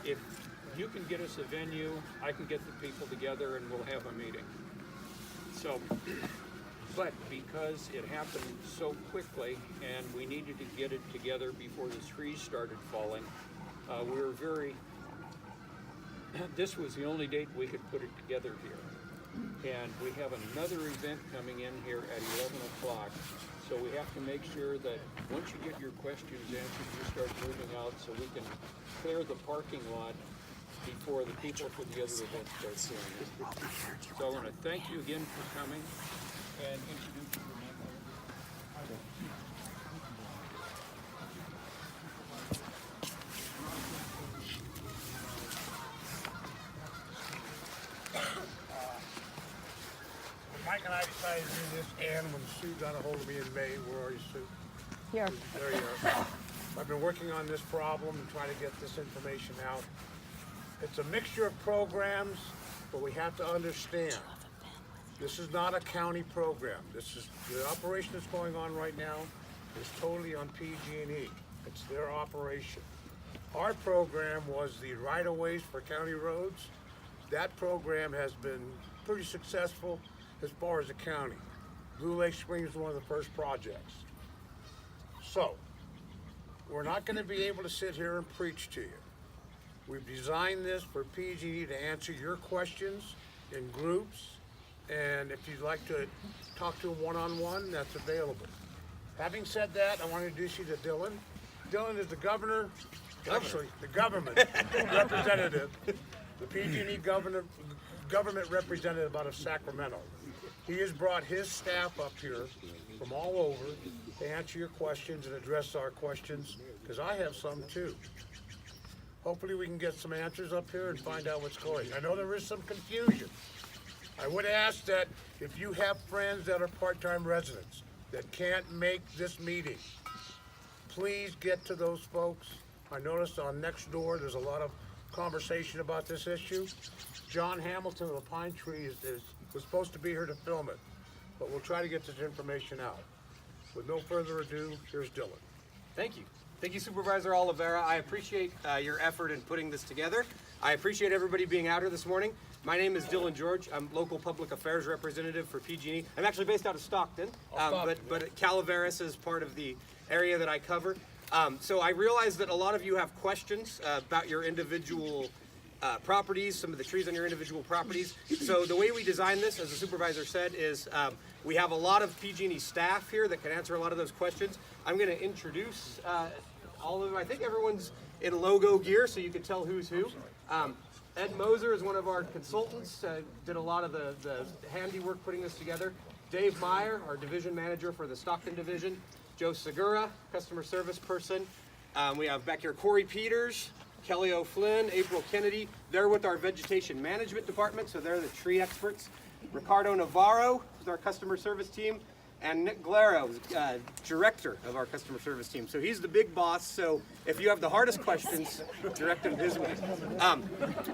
if you can get us a venue, I can get the people together and we'll have a meeting. So, but because it happened so quickly and we needed to get it together before the trees started falling, we were this was the only date we could put it together here. And we have another event coming in here at 11 o'clock. So we have to make sure that once you get your questions answered, you start moving out so we can clear the parking lot before the people for the other event start doing it. So I want to thank you again for coming and introduce you to my Mike and I decided to do this, and when Sue got a hold of me in May, where are you, Sue? Here. There you are. I've been working on this problem and trying to get this information out. It's a mixture of programs, but we have to understand, this is not a county program. This is, the operation that's going on right now is totally on PG&E. It's their operation. Our program was the right-of-ways for county roads. That program has been pretty successful as far as the county. Blue Lake Springs is one of the first projects. So, we're not going to be able to sit here and preach to you. We've designed this for PG&E to answer your questions in groups, and if you'd like to talk to them one-on-one, that's available. Having said that, I want to introduce you to Dylan. Dylan is the government representative, the PG&E government representative out of Sacramento. He has brought his staff up here from all over to answer your questions and address our questions, because I have some too. Hopefully we can get some answers up here and find out what's going. I know there is some confusion. I would ask that if you have friends that are part-time residents that can't make this meeting, please get to those folks. I noticed on Nextdoor there's a lot of conversation about this issue. John Hamilton of the Pine Tree was supposed to be here to film it, but we'll try to get this information out. With no further ado, here's Dylan. Thank you. Thank you, Supervisor Oliveira. I appreciate your effort in putting this together. I appreciate everybody being out here this morning. My name is Dylan George. I'm local public affairs representative for PG&E. I'm actually based out of Stockton, but Calaveras is part of the area that I cover. So I realize that a lot of you have questions about your individual properties, some of the trees on your individual properties. So the way we designed this, as the supervisor said, is we have a lot of PG&E staff here that can answer a lot of those questions. I'm going to introduce all of them. I think everyone's in logo gear, so you can tell who's who. Ed Moser is one of our consultants, did a lot of the handiwork putting this together. Dave Meyer, our division manager for the Stockton division. Joe Segura, customer service person. We have back here Corey Peters, Kelly O'Flynn, April Kennedy. They're with our vegetation management department, so they're the tree experts. Ricardo Navarro is our customer service team. And Nick Glaro is director of our customer service team. So he's the big boss, so if you have the hardest questions, direct them his way.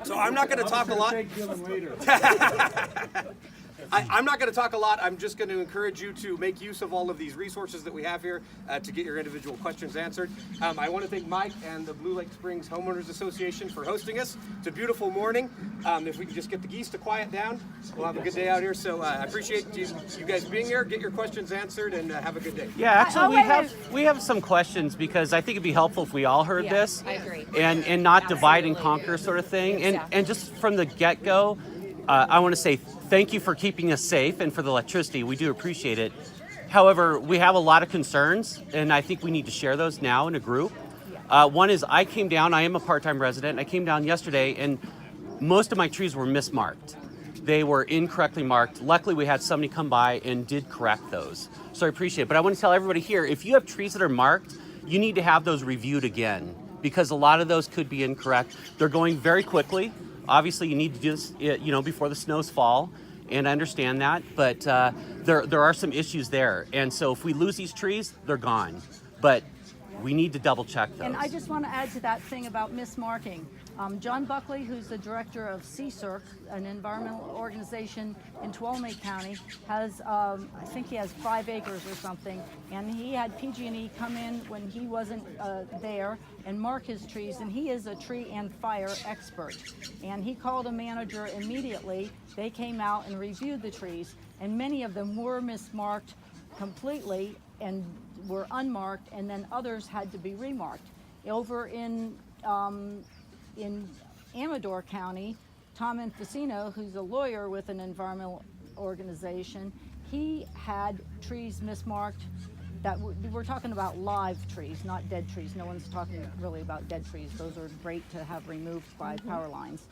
So I'm not going to talk a lot. I'm not going to talk a lot. I'm just going to encourage you to make use of all of these resources that we have here to get your individual questions answered. I want to thank Mike and the Blue Lake Springs Homeowners Association for hosting us. It's a beautiful morning. If we can just get the geese to quiet down, we'll have a good day out here. So I appreciate you guys being here. Get your questions answered and have a good day. Yeah, actually, we have some questions because I think it'd be helpful if we all heard this. I agree. And not divide and conquer sort of thing. And just from the get-go, I want to say thank you for keeping us safe and for the electricity. We do appreciate it. However, we have a lot of concerns, and I think we need to share those now in a group. One is I came down, I am a part-time resident. I came down yesterday, and most of my trees were mismarked. They were incorrectly marked. Luckily, we had somebody come by and did correct those. So I appreciate it. But I want to tell everybody here, if you have trees that are marked, you need to have those reviewed again because a lot of those could be incorrect. They're going very quickly. Obviously, you need to do this, before the snows fall, and I understand that. But there are some issues there, and so if we lose these trees, they're gone. But We need to double check those. And I just want to add to that thing about mismarking. John Buckley, who's the director of CSERC, an environmental organization in Tuolumne County, has, I think he has 5 acres or something, and he had PG&E come in when he wasn't there and mark his trees, and he is a tree and fire expert. And he called a manager immediately. They came out and reviewed the trees, and many of them were mismarked completely and were unmarked, and then others had to be remarked. Over in Amador County, Tom Infacino, who's a lawyer with an environmental organization, he had trees mismarked that we're talking about live trees, not dead trees. No one's talking really about dead trees. Those are great to have removed by power lines.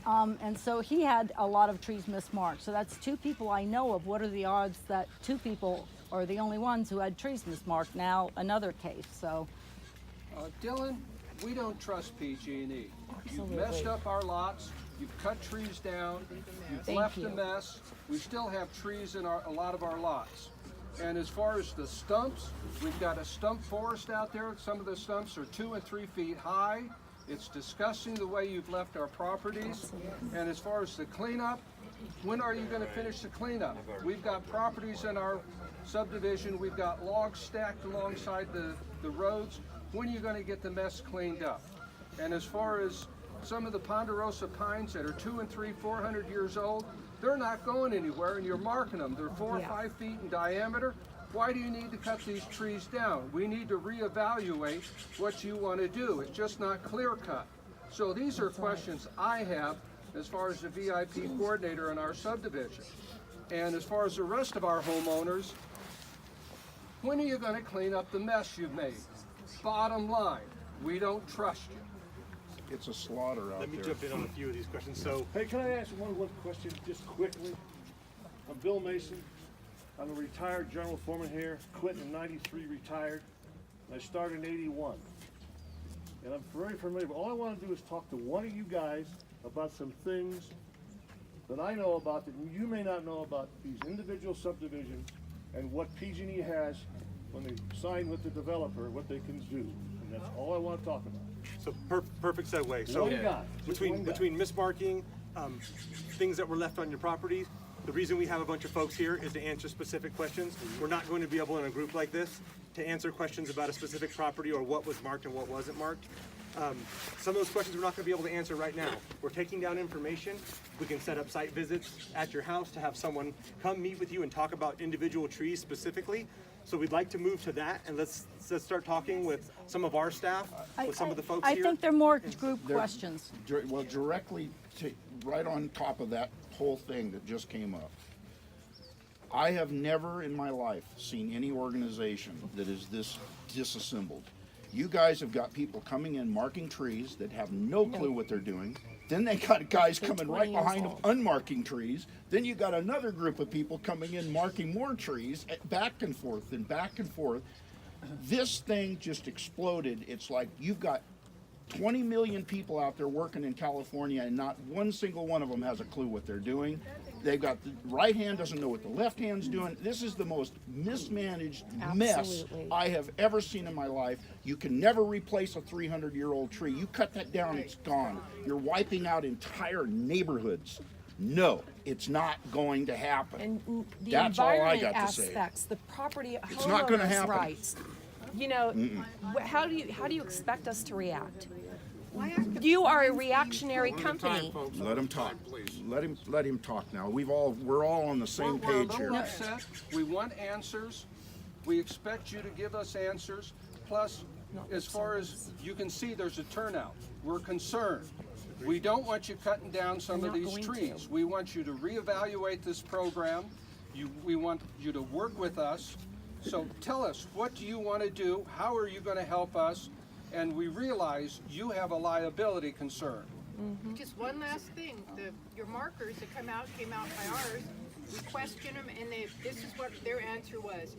And so he had a lot of trees mismarked. So that's 2 people I know of. What are the odds that 2 people are the only ones who had trees mismarked? Now another case. So Dylan, we don't trust PG&E. Absolutely. You've messed up our lots, you've cut trees down, you've Thank left you. a mess. We still have trees in a lot of our lots. And as far as the stumps, we've got a stump forest out there. Some of the stumps are 2 and 3 feet high. It's disgusting the way you've left our properties. And as far as the cleanup, when are you going to finish the cleanup? We've got properties in our subdivision, we've got logs stacked alongside the roads. When are you going to get the mess cleaned up? And as far as some of the ponderosa pines that are 200 and 300, 400 years old, they're not going anywhere, and you're marking them. They're 4 or 5 feet in diameter. Why do you need to cut these trees down? We need to reevaluate what you want to do. It's just not clear cut. So these are questions I have as far as the VIP coordinator in our subdivision. And as far as the rest of our homeowners, when are you going to clean up the mess you've made? Bottom line, we don't trust you. It's a slaughter out there. Let me jump in on a few of these questions. So, Hey, can I ask one question just quickly? I'm Bill Mason. I'm a retired general foreman here, quit in '93, retired. And I started in '81. And I'm very familiar, but all I want to do is talk to one of you guys about some things that I know about that you may not know about these individual subdivisions and what PG&E has when they sign with the developer, what they can do. And that's all I want to talk about. so perfect segue. So One guy, just one guy. between mismarking, things that were left on your property, the reason we have a bunch of folks here is to answer specific questions. We're not going to be able in a group like this to answer questions about a specific property or what was marked and what wasn't marked. Some of those questions we're not going to be able to answer right now. We're taking down information. We can set up site visits at your house to have someone come meet with you and talk about individual trees specifically. So we'd like to move to that, and let's start talking with some of our staff, with some of the folks I here. think they're more group questions. Well, directly to, right on top of that whole thing that just came up. I have never in my life seen any organization that is this disassembled. You guys have got people coming in marking trees that have no clue what they're doing. Then they got guys coming right behind them unmarking trees. Then you got another group of people coming in marking more trees, back and forth and back and forth. This thing just exploded. It's like you've got 20 million people out there working in California and not one single one of them has a clue what they're doing. They've got the right hand doesn't know what the left hand's doing. This is the most mismanaged mess Absolutely. I have ever seen in my life. You can never replace a 300-year-old tree. You cut that down, it's gone. You're wiping out entire neighborhoods. No, it's not going to happen. And the That's all I environment got to say. aspects, the property It's not gonna homeowners' happen. rights. You know, how do you expect us to react? You are a reactionary company. Let him talk. Let him talk now. We're all on the same We're a page little here. upset. We want answers. We expect you to give us answers. Plus, as far as you can see, there's a turnout. We're concerned. We don't want you cutting down some of these trees. We want you to reevaluate this program. We want you to work with us. So tell us, what do you want to do? How are you going to help us? And we realize you have a liability concern. Just one last thing, your markers that came out by ours, we questioned them and this is what their answer was.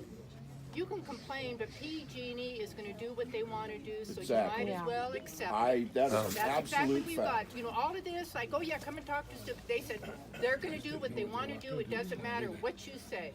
You can complain, but PG&E is gonna do what they wanna do, so Exactly. you might as well accept it. That's That's exactly absolute what we fact. got. You know, all of this, like, oh yeah, come and talk to us. They said, they're gonna do what they wanna do, it doesn't matter what you say.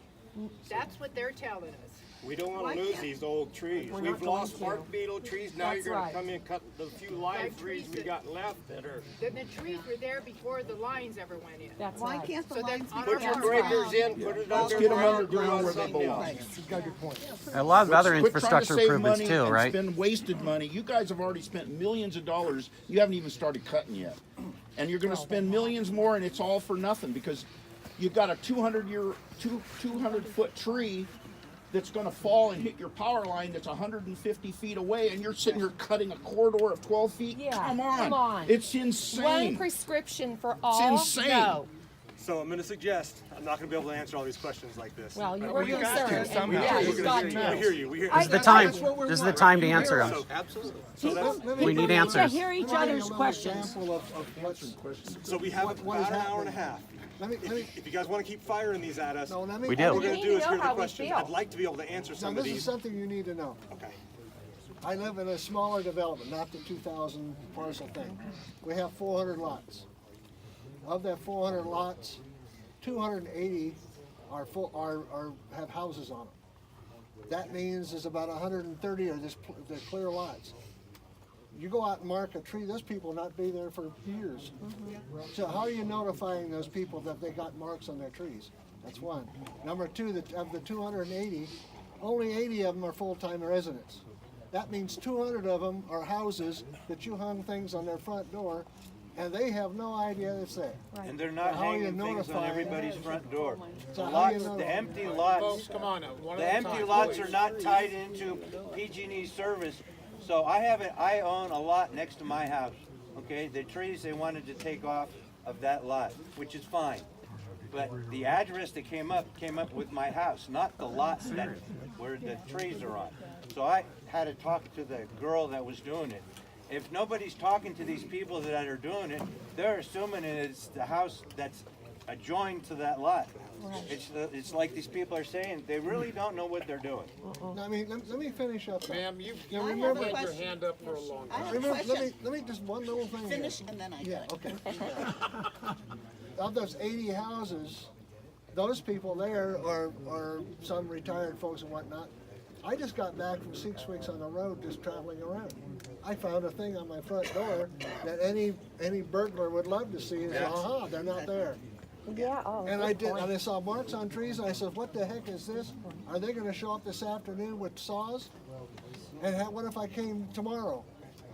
That's what they're telling us. We don't want to lose these old trees. We're We've not going lost to. bark beetle trees. Now That's you're going right. to come in and cut the few live trees we got left that are. The trees were there before the lines ever went in. That's Why right. can't the So lines that's be Put your put breakers in, underground? put it Let's get them underground, underground where they something belong. else. He's got a good point. A lot of other Quit trying to infrastructure save improvements money too, and right? spend wasted money. You guys have already spent millions of dollars. You haven't even started cutting yet. And you're going to spend millions more, and it's all for nothing because you've got a 200-foot tree that's going to fall and hit your power line that's 150 feet away, and you're sitting here cutting a corridor of 12 feet? Yeah, Come on. come on. It's One insane. prescription for all. insane. No. So I'm going to suggest, I'm not going to be able to answer all these questions like this. Well, you were got to concerned. and somehow. yeah, We're you've got We to. hear you. We hear This is the time. This is the time to answer them. Absolutely. So that's, We need To answers. hear each other's questions. so we have about an hour and a half. Let me, If you guys want to keep firing these at us, no, let me. We do. what We we're going need to do to is know hear the how we questions. feel. I'd like to be able to answer Now, some this of is these. something you need to know. Okay. I live in a smaller development, not the 2,000 parcel thing. We have 400 lots. Of that 400 lots, 280 are full, have houses on them. That means there's about 130 of the clear lots. You go out and mark a tree, those people will not be there for years. So how are you notifying those people that they got marks on their trees? That's one. Number two, that of the 280, only 80 of them are full-time residents. That means 200 of them are houses that you hung things on their front door, and they have no idea it's there. And they're not How are you hanging things on notifying- everybody's front door. So The how do you lots, know- the empty lots, Folks, come on now, one the at a empty time, lots please. are not tied into PG&E service. So I own a lot next to my house, okay? The trees they wanted to take off of that lot, which is fine. But the address that came up with my house, not the lot that where the trees are on. So I had to talk to the girl that was doing it. If nobody's talking to these people that are doing it, they're assuming it's the house that's adjoined to that lot. It's like these people are saying, they really don't know what they're doing. I mean, let me finish up. Ma'am, you've Yeah, I have remember- a had your question. hand up for a long I time. have a Remember, question. let me just one little thing. Finish here. and then I Yeah, got it. okay. Of those 80 houses, those people there are some retired folks and whatnot. I just got back from 6 weeks on the road just traveling around. I found a thing on my front door that any burglar would love to see. Is, aha, they're not there. Yeah. Oh, And good I did, point. and I saw marks on trees, and I said, what the heck is this? Are they gonna show up this afternoon with saws? And what if I came tomorrow?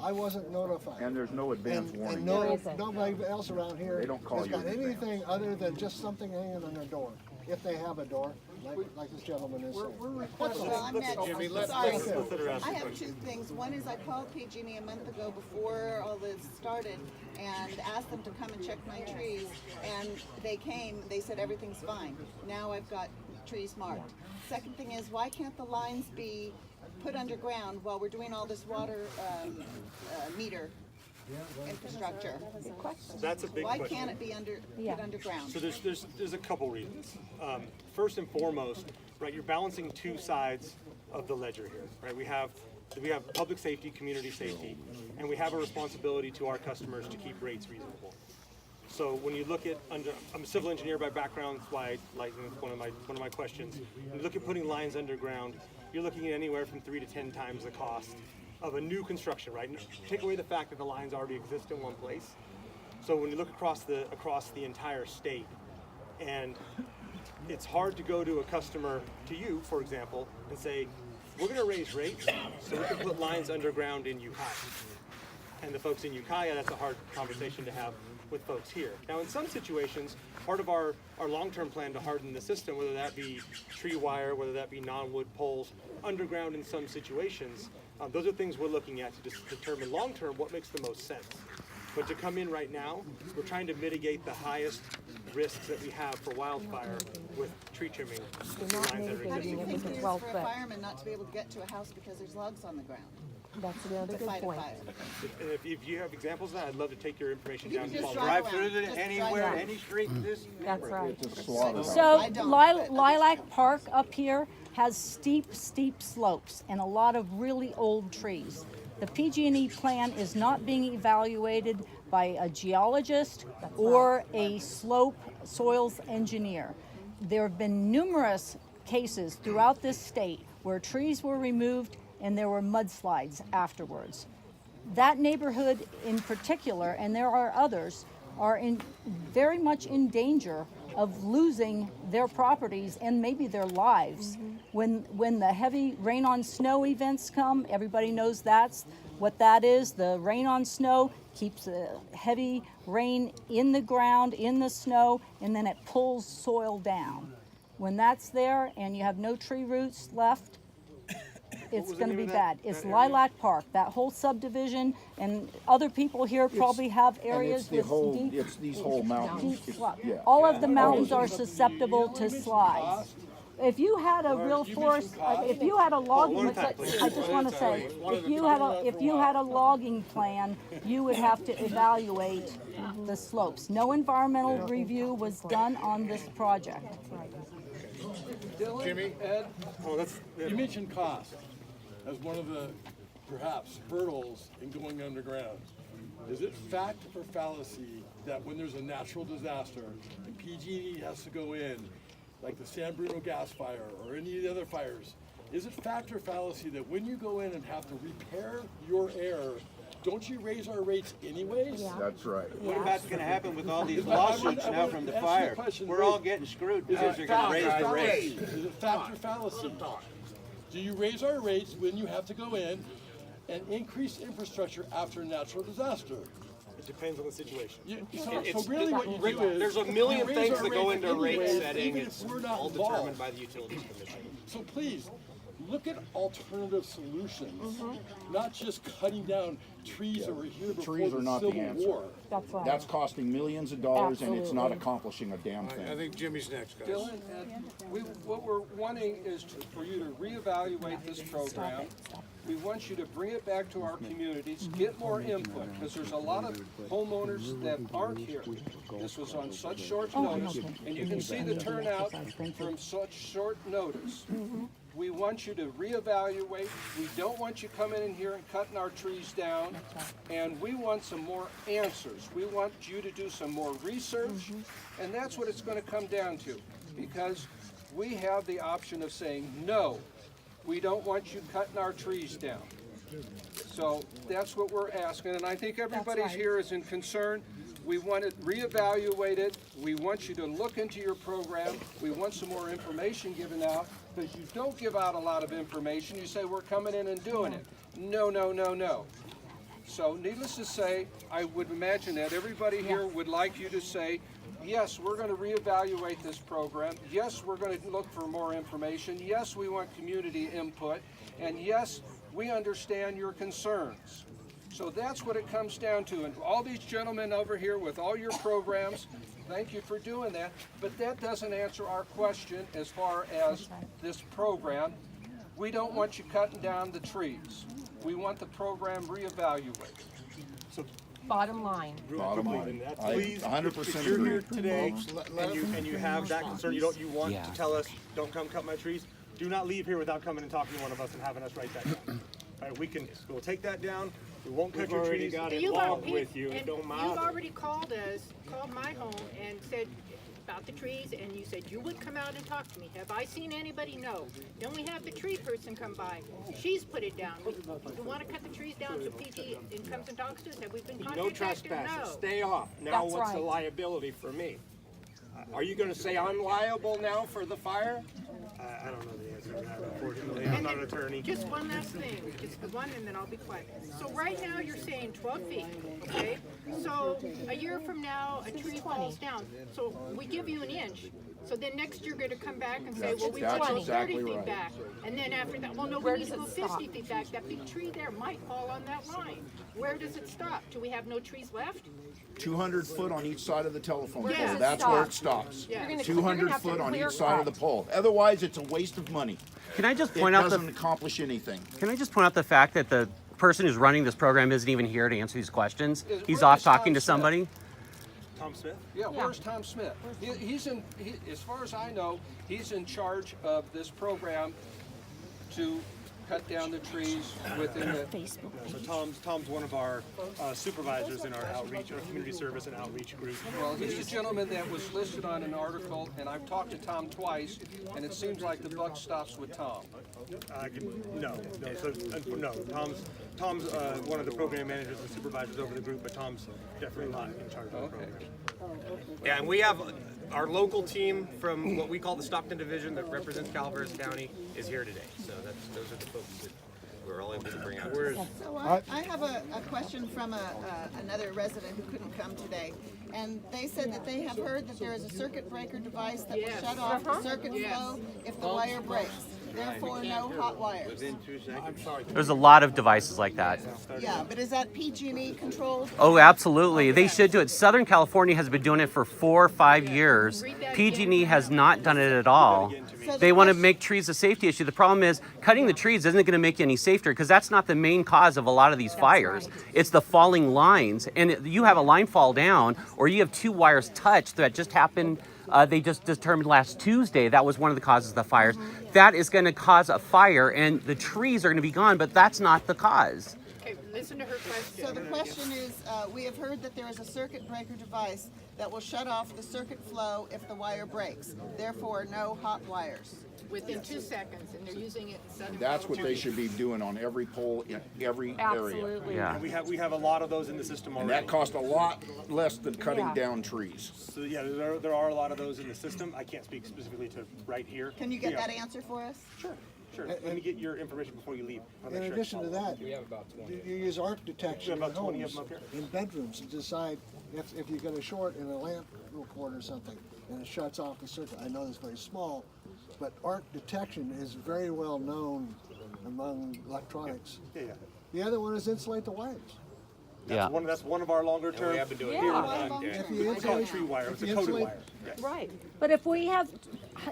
I wasn't notified. And there's no advance And warning. There no, isn't. nobody else around here They don't call has you got in advance. anything other than just something hanging on their door, if they have a door, like this gentleman is saying. That's Well, all. I'm next. Jimmy, let's- Sorry. let's- I have two things. One is I called PG&E a month ago before all this started and asked them to come and check my trees. And they came, they said everything's fine. Now I've got trees marked. Second thing is, why can't the lines be put underground while we're doing all this water meter infrastructure? That's a big Why question. can't it be put underground? So there's a couple reasons. First and foremost, right, you're balancing two sides of the ledger here, right? We have public safety, community safety, and we have a responsibility to our customers to keep rates reasonable. So when you look at I'm a civil engineer by background, that's why one of my questions. When you look at putting lines underground, you're looking at anywhere from 3 to 10 times the cost of a new construction, right? Take away the fact that the lines already exist in one place. So when you look across the entire state, and it's hard to go to a customer, to you, for example, and say, we're going to raise rates so we can put lines underground in Ukiah. And the folks in Ukiah, that's a hard conversation to have with folks here. Now, in some situations, part of our long-term plan to harden the system, whether that be tree wire, whether that be non-wood poles, underground in some situations, those are things we're looking at to determine long-term what makes the most sense. But to come in right now, we're trying to mitigate the highest risks that we have for wildfire with tree trimming the lines that are How do you existing. think it is Well, for a but- fireman not to be able to get to a house because there's logs on the ground That's another to good fight a point. fire? And if you have example of that, I'd love to take your information You down can to just follow. drive Drive through around. it Just anywhere, drive any street in this That's right. Just slaughter. So I don't, but- Lilac Park up here has steep slopes and a lot of really old trees. The PG&E plan is not being evaluated by a geologist or a slope soils engineer. There have been numerous cases throughout this state where trees were removed and there were mudslides afterwards. That neighborhood in particular, and there are others, are very much in danger of losing their properties and maybe their lives. When the heavy rain on snow events come, everybody knows that's what that is. The rain on snow keeps the heavy rain in the ground, in the snow, and then it pulls soil down. When that's there and you have no tree roots left, it's going to be bad. It's Lilac Park, that whole subdivision, and other people here probably have areas with deep, it's these whole mountains. deep all of the mountains are susceptible to slides. If you had a real forest, if you had a logging, I just want to say, if you had a logging plan, you would have to evaluate the slopes. No environmental review was done on this project. Dylan, Jimmy? Ed, you mentioned cost as one of the, perhaps, hurdles in going underground. Is it fact or fallacy that when there's a natural disaster and PG&E has to go in, like the San Bruno gas fire or any of the other fires, is it fact or fallacy that when you go in and have to repair your error, don't you raise our rates anyways? That's right. What about's gonna happen with all these lawsuits now from the fire? We're all getting screwed because they're gonna raise the rates. Is it fact or fallacy? Do you raise our rates when you have to go in and increase infrastructure after a natural disaster? It depends on the situation. So really what you do is, There's a million you raise things our that go rates into rate anyways, setting. even if It's we're not all involved. determined by the Utilities Commission. So please, look at alternative solutions, not just cutting down trees that were here before Trees are the not the Civil answer. War. That's right. That's costing millions of dollars and it's not Absolutely. accomplishing a damn I thing. think Jimmy's next, guys. Dylan, what we're wanting is for you to reevaluate this program. We want you to bring it back to our communities, get more input, because there's a lot of homeowners that aren't here. This was on such short notice, and you can see the turnout from such short notice. We want you to reevaluate. We don't want you coming in here and cutting our trees down. And we want some more answers. We want you to do some more research. And that's what it's going to come down to. Because we have the option of saying, no, we don't want you cutting our trees down. So that's what we're asking. And I think everybody here is in concern. We want it reevaluated. We want you to look into your program. We want some more information given out. Because you don't give out a lot of information. You say, we're coming in and doing it. No, no, no, no. So needless to say, I would imagine that everybody here would like you to say, yes, we're going to reevaluate this program. Yes, we're going to look for more information. Yes, we want community input. And yes, we understand your concerns. So that's what it comes down to. And all these gentlemen over here with all your programs, thank you for doing that. But that doesn't answer our question as far as this program. We don't want you cutting down the trees. We want the program reevaluated. Bottom line. Bottom line. I Please, 100% if you're agree. here today and you have that concern, you want to tell us, don't come cut my trees, do not leave here without coming and talking to one of us and having us write that down. All right, we'll take that down. We won't cut your trees. And you've already called my home and said about the trees, and you said you would come out and talk to me. Have I seen anybody? No. Then we have the tree person come by. She's put it down. You want to cut the trees down so PG and comes and talks to us? Have we been contacted? No trespassing, No. stay off. Now That's what's the right. liability for me? Are you gonna say I'm liable now for the fire? I don't know the answer to that, unfortunately. I'm not an attorney. Just one last thing, just the one, and then I'll be quiet. So right now, you're saying 12 feet, okay? So a year from now, a tree falls down, so we give you an inch. So then next year, you're gonna come back and say, well, we want to go 30 feet back. And then after that, well, no, we need to go 50 feet back. That big tree there might fall on that line. Where does it stop? Do we have no trees left? 200 foot on each side of the telephone Where pole. does it That's where it stops. Yeah. You're gonna- 200 have to foot on clear each side of the pole. Otherwise, it's a waste of money. Can I just It point out doesn't accomplish anything. Can I just point out the fact that the person who's running this program isn't even here to answer these questions? He's Where's off Tom talking to Smith? somebody. Tom Smith? Yeah, where's Tom Smith? As far as I know, he's in charge of this program to cut down the trees within the, So Tom's one of our supervisors in our outreach, our community service and outreach group. well, he's a gentleman that was listed on an article, and I've talked to Tom twice, and it seems like the buck stops with Tom. No. Tom's one of the program managers and supervisors over the group, but Tom's definitely not in charge of the program. Yeah, and we have our local team from what we call the Stockton Division that represents Calaveras County is here today. So those are the folks that we're all able to bring out. So I have a question from another resident who couldn't come today. And they said that they have heard that there is a circuit breaker device that will shut off the circuit flow if the wire breaks. Therefore, no hot wires. I'm sorry. There's a lot of devices like that. Yeah, but is that PG&E controlled? Oh, absolutely. They should do it. Southern California has been doing it for 4 or 5 years. PG&E has not done it at all. They want to make trees a safety issue. The problem is cutting the trees isn't going to make you any safer because that's not the main cause of a lot of these fires. It's the falling lines. And you have a line fall down or you have 2 wires touch that just happened. They just determined last Tuesday that was one of the causes of the fires. That is going to cause a fire and the trees are going to be gone, but that's not the cause. Okay, listen to her question. So the question is, we have heard that there is a circuit breaker device that will shut off the circuit flow if the wire breaks. Therefore, no hot wires. Within 2 seconds, and they're using it in Southern That's what they California. should be doing on every pole in every area. Absolutely. Yeah. And we have a lot of those in the system And already. that costs a lot less than cutting Yeah. down trees. So yeah, there are a lot of those in the system. I can't speak specifically to right here. Can you get Yeah. that answer for us? Sure. Let me get your information before you leave. I'll make In sure I addition to follow. that, you use arc detection in about 20 of homes, them up here. in bedrooms to decide if you get a short in a lamp cord or something, and it shuts off the circuit. I know it's very small, but arc detection is very well known among electronics. Yeah. The other one is insulate the wires. Yeah. That's one of our longer term. we have been doing Yeah. here. If you It's called insulate, tree wire. It's a if you coated insulate- wire. Yes. Right. But if we have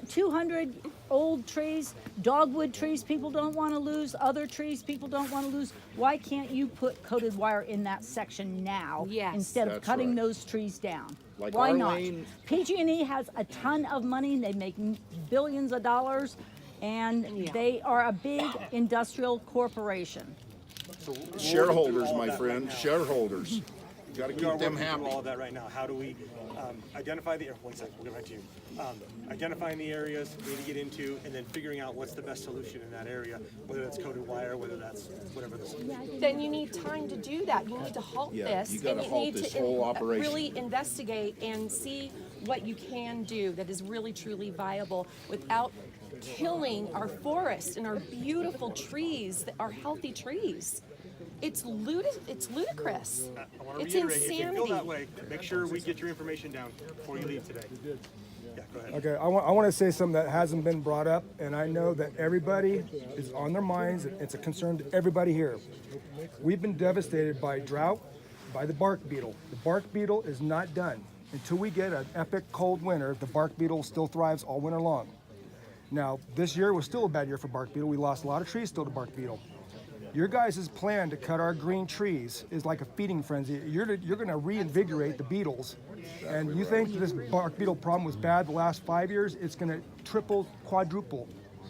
200 old trees, dogwood trees people don't want to lose, other trees people don't want to lose, why can't you put coated wire in that section now Yes. instead of That's cutting right. those trees down? Like Why our not? lane- PG&E has a ton of money, they make billions of dollars, and they are a big industrial corporation. Shareholders, my friend, shareholders. You gotta We are keep them working through happy. all of that right now. How do we identify the, one second, we'll get right to you. Identifying the areas we need to get into and then figuring out what's the best solution in that area, whether that's coated wire, whether that's whatever the solution. Then you need time to do that. You need to halt Yeah, this. you gotta and you halt need this to whole operation. really investigate and see what you can do that is really truly viable without killing our forests and our beautiful trees, that are healthy trees. It's ludicrous. I want to It's reiterate, if you feel insanity. that way, make sure we get your information down before you leave today. Yeah, go ahead. Okay, I want to say something that hasn't been brought up, and I know that everybody is on their minds. It's a concern to everybody here. We've been devastated by drought, by the bark beetle. The bark beetle is not done. Until we get an epic cold winter, the bark beetle still thrives all winter long. Now, this year was still a bad year for bark beetle. We lost a lot of trees still to bark beetle. Your guys' plan to cut our green trees is like a feeding frenzy. You're going to reinvigorate the beetles. And you think this bark beetle problem was bad the last 5 years? It's going to triple, quadruple.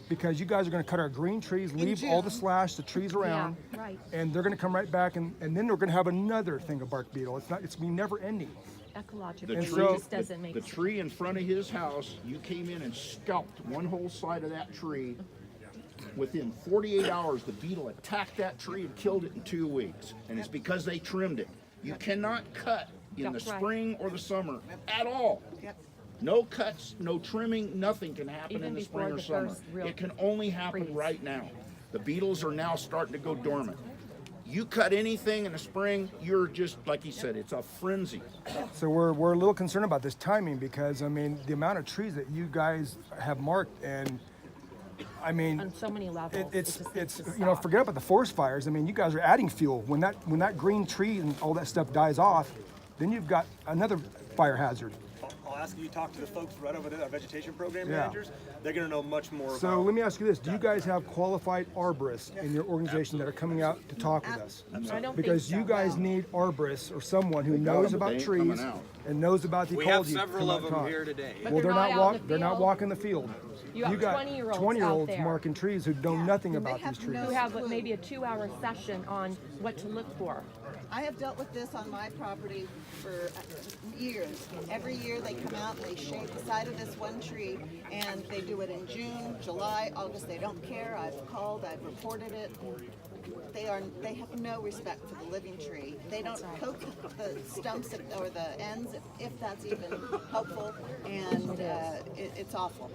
Because you guys are going to cut our green trees, leave all the slash, the trees around. Yeah, right. And they're going to come right back, and then we're going to have another thing of bark beetle. It's going to be never ending. Ecologically, The it tree, just doesn't make the sense. tree in front of his house, you came in and scalped one whole side of that tree. Within 48 hours, the beetle attacked that tree and killed it in 2 weeks. And it's because they trimmed it. You cannot cut in the That's right. spring or the summer at all. No cuts, no trimming, nothing can happen Even in the before spring or the summer. first real It can only happen freeze. right now. The beetles are now starting to go dormant. You cut anything in the spring, you're just, like he said, it's a frenzy. So we're a little concerned about this timing because, I mean, the amount of trees that you guys have marked, and I mean, On so many levels. it's it just needs to you know, stop. forget about the forest fires. I mean, you guys are adding fuel. When that green tree and all that stuff dies off, then you've got another fire hazard. I'll ask you talk to the folks right over there, our vegetation program Yeah. managers. They're going to know much more So about. let me ask you this: do you guys have qualified arborists in your organization that are coming out to talk with us? I don't Because think you so. guys need arborists or someone who knows them, but about they ain't coming trees out. and knows about the We have ecology. to several come out of and them talk. here today. But Well, they're not out in the they're not field. walking the field. You have got 20-year-olds 20-year-olds out there. marking trees who know nothing about have these trees. no You have clue. maybe a 2-hour session on what to look for. I have dealt with this on my property for years. Every year they come out and they shade the side of this one tree, and they do it in June, July, August. They don't care. I've called, I've reported it. They have no respect for the living tree. They don't poke the stumps or the ends, if that's even helpful, and it's awful.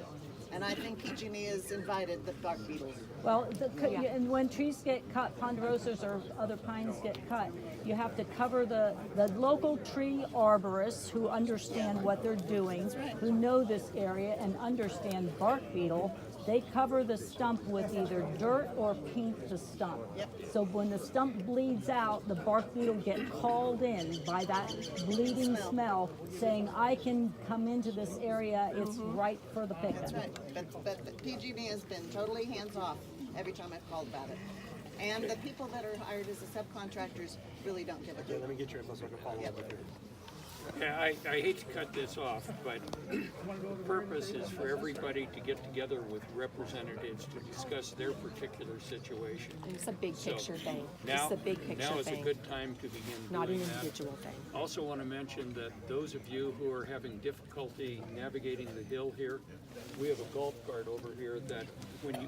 And I think PG&E has invited the bark beetles. Well, and when trees get cut, ponderosas or other pines get cut, you have to cover the local tree arborists who understand what they're doing, who know this area and understand bark beetle. They cover the stump with either dirt or paint the stump. So when the stump bleeds out, the bark beetle get called in by that bleeding smell, saying, I can come into this area, it's right for the picking. That's right. But PG&E has been totally hands-off every time I've called about it. And the people that are hired as the subcontractors really don't give a Yeah, damn. let me get your info so I can follow up with you. Yeah, I hate to cut this off, but the purpose is for everybody to get together with representatives to discuss their particular situation. It's a big So, picture thing. Now, It's a big picture now is a thing. good time to begin Not doing an that. individual thing. Also want to mention that those of you who are having difficulty navigating the hill here, we have a golf cart over here that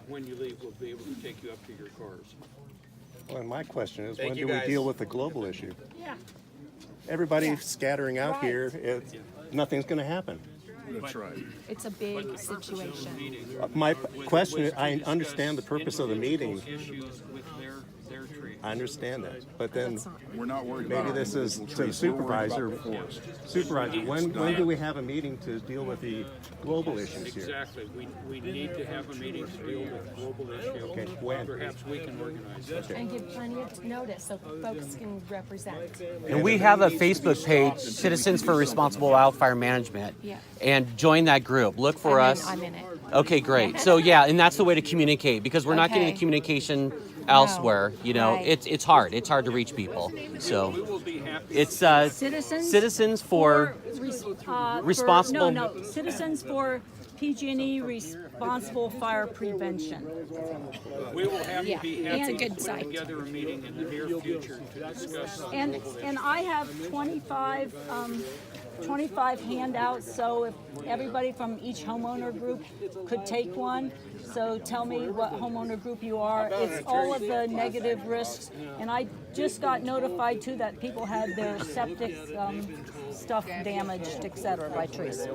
when you leave, we'll be able to take you up to your cars. Well, and my question is, Thank when you, do we guys. deal with the global issue? Yeah. Everybody scattering out Right. here, nothing's going to happen. That's right. It's a But big the purpose of the situation. meeting My was question is, to I discuss understand the purpose of the meeting. individual issues with their trees. I understand that, but then That's not- We're not worried maybe about this is individual to the trees. We're worried about supervisor. the forest. Supervisor, when do we have a meeting to deal with the global issues here? Exactly. We need to have a meeting to deal with global issues. Okay, when? Perhaps we can organize it. And give plenty of notice so folks can represent. And we have a Facebook page, Citizens for Responsible Wildfire Management. Yeah. And join that group. Look for us. I'm in it. Okay, great. So yeah, and that's the way to communicate because we're not getting Okay. the communication elsewhere. You know, Right. it's hard. It's hard to reach people. We So will be happy. it's Citizens for responsible. No, Citizens for PG&E Responsible Fire Prevention. We will have Yeah, to be it's a happy to good put site. together a meeting in the near future to discuss And global issues. and I have 25 handouts, so if everybody from each homeowner group could take one. So tell me what homeowner group you are. It's all of the negative risks. And I just got notified too that people had their septic stuff damaged, et cetera, by trees.